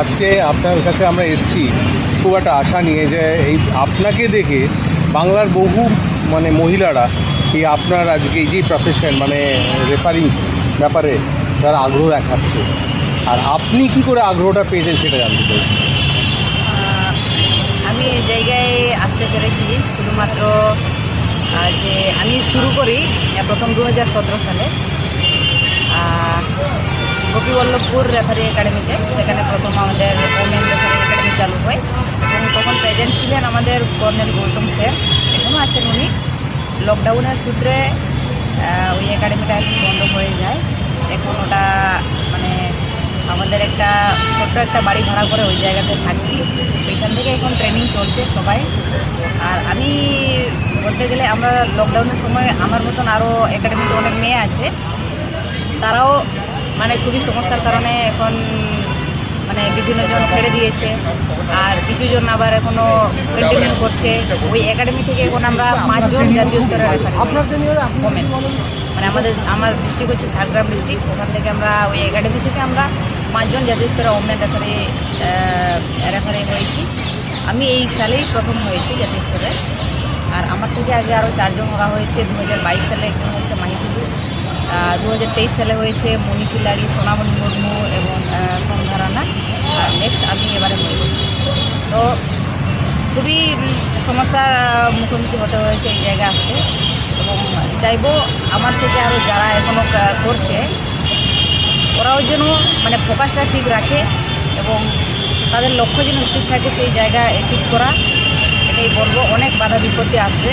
আজকে আপনার কাছে আমরা এসেছি খুব একটা আশা নিয়ে যে এই আপনাকে দেখে বাংলার বহু মহিলারা এই আপনার আজকে এই যে প্রফেশন রেফারিং ব্যাপারে তারা আগ্রহ দেখাচ্ছে। আর আপনি কি করে আগ্রহটা পেয়েছেন সেটা জানতে চাইছি। আমি এই জায়গায় আসতে পেরেছি শুধুমাত্র যে আমি শুরু করি প্রথম 2017 সালে গোপীবল্লভপুর রেফারি একাডেমিতে। সেখানে প্রথম আমাদের ওমেন রেফারি একাডেমি চালু হয় এবং তখন প্রেজেন্ট ছিলেন আমাদের কর্নেল গৌতম স্যার, এখনও আছেন উনি। লকডাউনের সূত্রে ওই একাডেমিটা বন্ধ হয়ে যায়। এখন ওটা আমাদের একটা ছোট্ট একটা বাড়ি ভাড়া করে ওই জায়গাতে থাকছি। ওইখান থেকে এখন ট্রেনিং চলছে সবাই। আর আমি বলতে গেলে আমরা লকডাউনের সময় আমার মতন আরও একাডেমিতে অনেক মেয়ে আছে, তারাও খুবই সমস্যার কারণে এখন বিভিন্ন জন ছেড়ে দিয়েছে, আর কিছু জন আবার এখনও কন্টিনিউ করছে। ওই একাডেমি থেকে এখন আমরা 5 জন জাতীয় স্তরের ওমেন আমার ডিস্ট্রিক্ট হচ্ছে ঝাড়গ্রাম ডিস্ট্রিক্ট। ওখান থেকে আমরা ওই একাডেমি থেকে আমরা 5 জন জাতীয় স্তরের ওমেন রেফারি হয়েছি। আমি এই সালেই প্রথম হয়েছি জাতীয় স্তরে। আর আমার থেকে আগে আরও 4 জন ওরা হয়েছে। 2022 সালে একজন হয়েছে মাহিতুদু, 2023 সালে হয়েছে মণিকিলারি, সোনামণি মুর্মু এবং সন্ধ্যারানা। আর নেক্সট আমি এবারে হয়েছি। তো খুবই সমস্যার মুখোমুখি হতে হয়েছে এই জায়গায় আসতে, এবং চাইবো আমার থেকে আরও যারা এখনও করছে ওরাও যেন ফোকাসটা ঠিক রাখে এবং তাদের লক্ষ্য যেন স্থির থাকে সেই জায়গা অ্যাচিভ করা। এটাই বলবো। অনেক বাধা বিপত্তি আসবে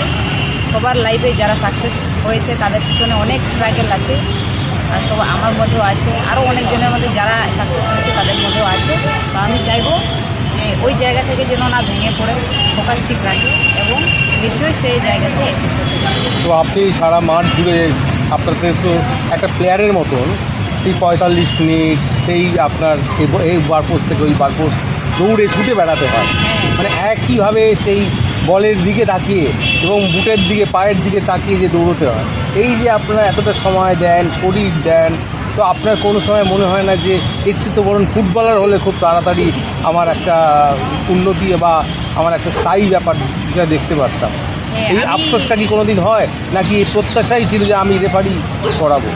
সবার লাইফে, যারা সাকসেস হয়েছে তাদের পিছনে অনেক স্ট্রাগল আছে, আর সব আমার মধ্যেও আছে, আরও অনেকজনের মধ্যে যারা সাকসেস হয়েছে তাদের মধ্যেও আছে। তো আমি চাইবো যে ওই জায়গা থেকে যেন না ভেঙে পড়ে, ফোকাস ঠিক রাখে এবং নিশ্চয়ই সেই জায়গাতে অ্যাচিভ করতে পারে। তো আপনি সারা মাঠ জুড়ে আপনাদের তো একটা প্লেয়ারের মতন সেই 45 মিনিট সেই আপনার এই বারপোস্ট থেকে ওই বারপোস্ট দৌড়ে ছুটে বেড়াতে হয়, একইভাবে সেই বলের দিকে তাকিয়ে এবং বুটের দিকে পায়ের দিকে তাকিয়ে যে দৌড়তে হয়। এই যে আপনারা এতটা সময় দেন, শরীর দেন, তো আপনার কোনো সময় মনে হয় না যে এর চেয়ে তো বরং ফুটবলার হলে খুব তাড়াতাড়ি আমার একটা উন্নতি বা আমার একটা স্থায়ী ব্যাপার যেটা দেখতে পারতাম? এই আফসোসটা কি কোনো দিন হয়, নাকি প্রত্যাশাই ছিল যে আমি রেফারি করাবো?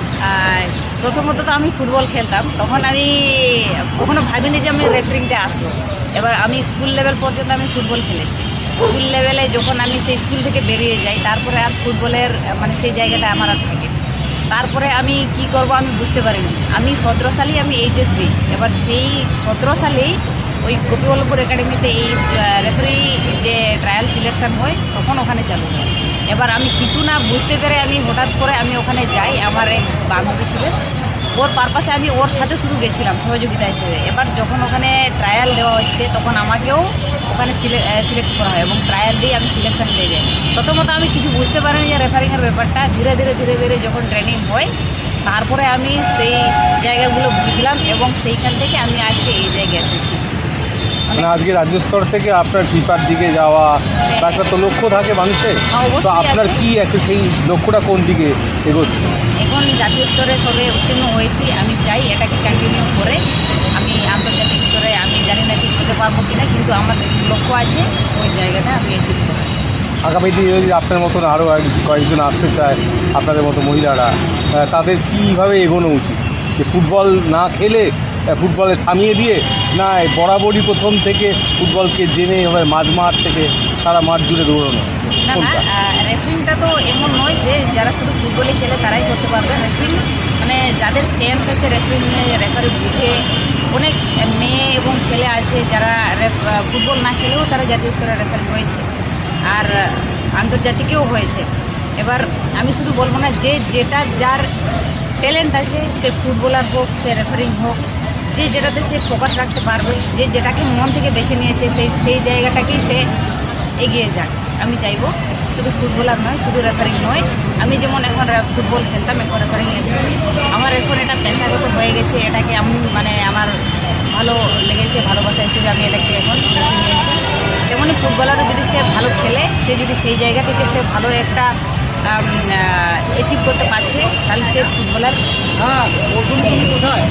প্রথমত তো আমি ফুটবল খেলতাম, তখন আমি কখনো ভাবিনি যে আমি রেফারিংটা আসবো। এবার আমি স্কুল লেভেল পর্যন্ত আমি ফুটবল খেলেছি। স্কুল লেভেলে যখন আমি সেই স্কুল থেকে বেরিয়ে যাই, তারপরে আর ফুটবলের সেই জায়গাটা আমার আর থাকে। তারপরে আমি কি করব আমি বুঝতে পারিনি। আমি 17 সালেই আমি এইচএস দিই। এবার সেই 17 সালেই ওই গোপীবল্লভপুর একাডেমিতে এই রেফারি যে ট্রায়াল সিলেকশন হয় তখন ওখানে চালু হয়। এবার আমি কিছু না বুঝতে পেরে আমি হঠাৎ করে আমি ওখানে যাই। আমার এক বান্ধবী ছিলেন, ওর পারপাসে আমি ওর সাথে শুরু গেছিলাম সহযোগিতা হিসেবে। এবার যখন ওখানে ট্রায়াল দেওয়া হচ্ছে তখন আমাকেও ওখানে সিলেক্ট করা হয় এবং ট্রায়াল দিয়ে আমি সিলেকশন পেয়ে যাই। প্রথমত আমি কিছু বুঝতে পারিনি যে রেফারিংয়ের ব্যাপারটা। ধীরে ধীরে যখন ট্রেনিং হয় তারপরে আমি সেই জায়গাগুলো বুঝলাম এবং সেইখান থেকে আমি আজকে এই জায়গায় এসেছি। আজকে রাজ্য স্তর থেকে আপনার ফিফার দিকে যাওয়া একটা তো লক্ষ্য থাকে মানুষের, তো আপনার কি একটা সেই লক্ষ্যটা কোন দিকে এগোচ্ছে? এখন জাতীয় স্তরে সবে উত্তীর্ণ হয়েছি। আমি চাই এটাকে কন্টিনিউ করে আমি আন্তর্জাতিক স্তরে, আমি জানি না ঠিক হতে পারবো কিনা, কিন্তু আমার লক্ষ্য আছে ওই জায়গাটা আমি অ্যাচিভ করব। আগামী দিনে যদি আপনার মতন আরও কয়েকজন আসতে চায়, আপনাদের মতো মহিলারা, তাদের কীভাবে এগোনো উচিত? যে ফুটবল না খেলে ফুটবলে থামিয়ে দিয়ে, না বরাবরই প্রথম থেকে ফুটবলকে জেনে এবার মাঠ থেকে সারা মাঠ জুড়ে দৌড়ানো? না, রেফারিংটা তো এমন নয় যে যারা শুধু ফুটবলে খেলে তারাই করতে পারবে। রেফারিং যাদের সেন্স আছে রেফারিং নিয়ে, রেফারি বুঝে, অনেক মেয়ে এবং ছেলে আছে যারা ফুটবল না খেলেও তারা জাতীয় স্তরে রেফারি হয়েছে আর আন্তর্জাতিকেও হয়েছে। এবার আমি শুধু বলবো না যে যেটা যার ট্যালেন্ট আছে, সে ফুটবলার হোক, সে রেফারিং হোক, যে যেটাতে সে ফোকাস রাখতে পারবে, যে যেটাকে মন থেকে বেছে নিয়েছে সেই জায়গাটাকেই সে এগিয়ে যাক। আমি চাইবো শুধু ফুটবলার নয়, শুধু রেফারিং নয়। আমি যেমন এখন ফুটবল খেলতাম, এখন রেফারিং এসেছি। আমার এখন এটা পেশাগত হয়ে গেছে। এটাকে আমি আমার ভালো লেগেছে, ভালোবাসা হিসেবে আমি এটাকে এখন বেছে নিয়েছি। তেমনি ফুটবলারও যদি সে ভালো খেলে, সে যদি সেই জায়গা থেকে সে ভালো একটা অ্যাচিভ করতে পারছে, তাহলে সে ফুটবলার। কোথায়